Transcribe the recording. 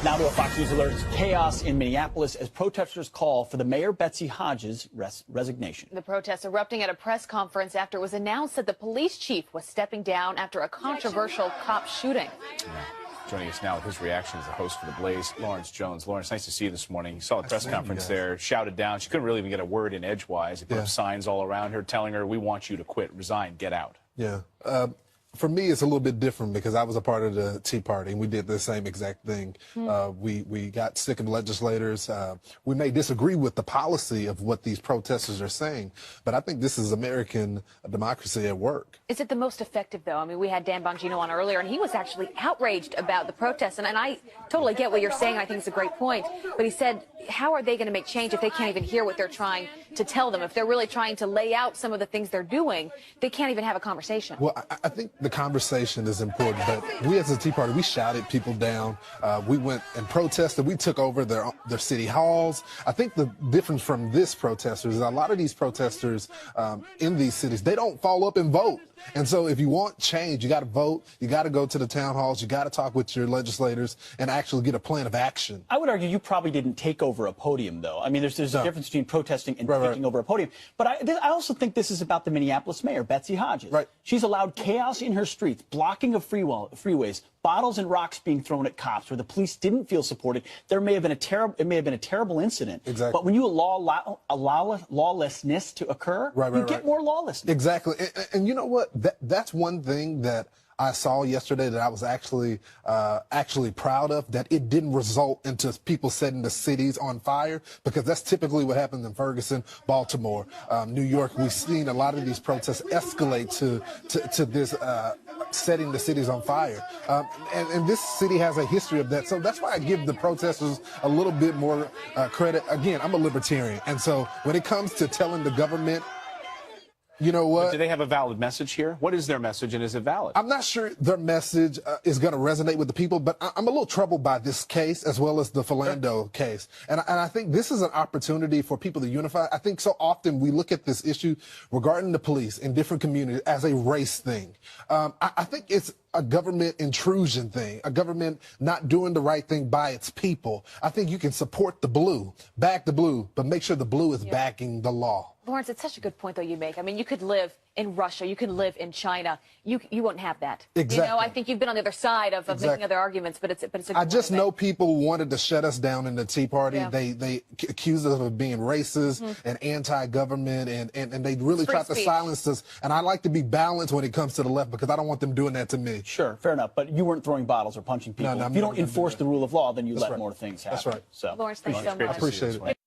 Now to a Fox News alert. Chaos in Minneapolis as protesters call for the mayor Betsy Hodges' resignation. The protests erupting at a press conference after it was announced that the police chief was stepping down after a controversial cop shooting. Joining us now with his reaction is the host for The Blaze, Lawrence Jones. Lawrence, nice to see you this morning. You saw the press conference there, shouted down. She couldn't really even get a word in edgewise. He put up signs all around her telling her, we want you to quit, resign, get out. Yeah. For me, it's a little bit different because I was a part of the Tea Party, and we did the same exact thing. We got sick of legislators. We may disagree with the policy of what these protesters are saying, but I think this is American democracy at work. Is it the most effective, though? I mean, we had Dan Bongino on earlier, and he was actually outraged about the protests. And I totally get what you're saying. I think it's a great point. But he said, how are they going to make change if they can't even hear what they're trying to tell them? If they're really trying to lay out some of the things they're doing, they can't even have a conversation. Well, I think the conversation is important, but we as a Tea Party, we shouted people down. We went and protested. We took over their city halls. I think the difference from this protesters is a lot of these protesters in these cities, they don't follow up and vote. And so if you want change, you got to vote. You got to go to the town halls. You got to talk with your legislators and actually get a plan of action. I would argue you probably didn't take over a podium, though. I mean, there's a difference between protesting and taking over a podium. But I also think this is about the Minneapolis mayor, Betsy Hodges. She's allowed chaos in her streets, blocking of freeways, bottles and rocks being thrown at cops where the police didn't feel supported. It may have been a terrible incident. Exactly. But when you allow lawlessness to occur, you get more lawlessness. Exactly. And you know what? That's one thing that I saw yesterday that I was actually proud of, that it didn't result into people setting the cities on fire, because that's typically what happens in Ferguson, Baltimore, New York. We've seen a lot of these protests escalate to this setting the cities on fire. And this city has a history of that. So that's why I give the protesters a little bit more credit. Again, I'm a libertarian. And so when it comes to telling the government, you know what? But do they have a valid message here? What is their message, and is it valid? I'm not sure their message is going to resonate with the people, but I'm a little troubled by this case as well as the Philando case. And I think this is an opportunity for people to unify. I think so often we look at this issue regarding the police in different communities as a race thing. I think it's a government intrusion thing, a government not doing the right thing by its people. I think you can support the blue, back the blue, but make sure the blue is backing the law. Lawrence, it's such a good point, though, you make. I mean, you could live in Russia, you could live in China. You won't have that. Exactly. You know, I think you've been on the other side of making other arguments, but it's a good I just point know people wanted to shut us down in the Tea Party. They accused us of being racist and anti-government, and they really tried to silence us. And I like to be balanced when it comes to the left, because I don't want them doing that to me. Sure, fair enough. But you weren't throwing bottles or punching people. No, if you don't enforce the rule of law, then you let more things happen. That's right. So, Lawrence, thanks so much. I appreciate it.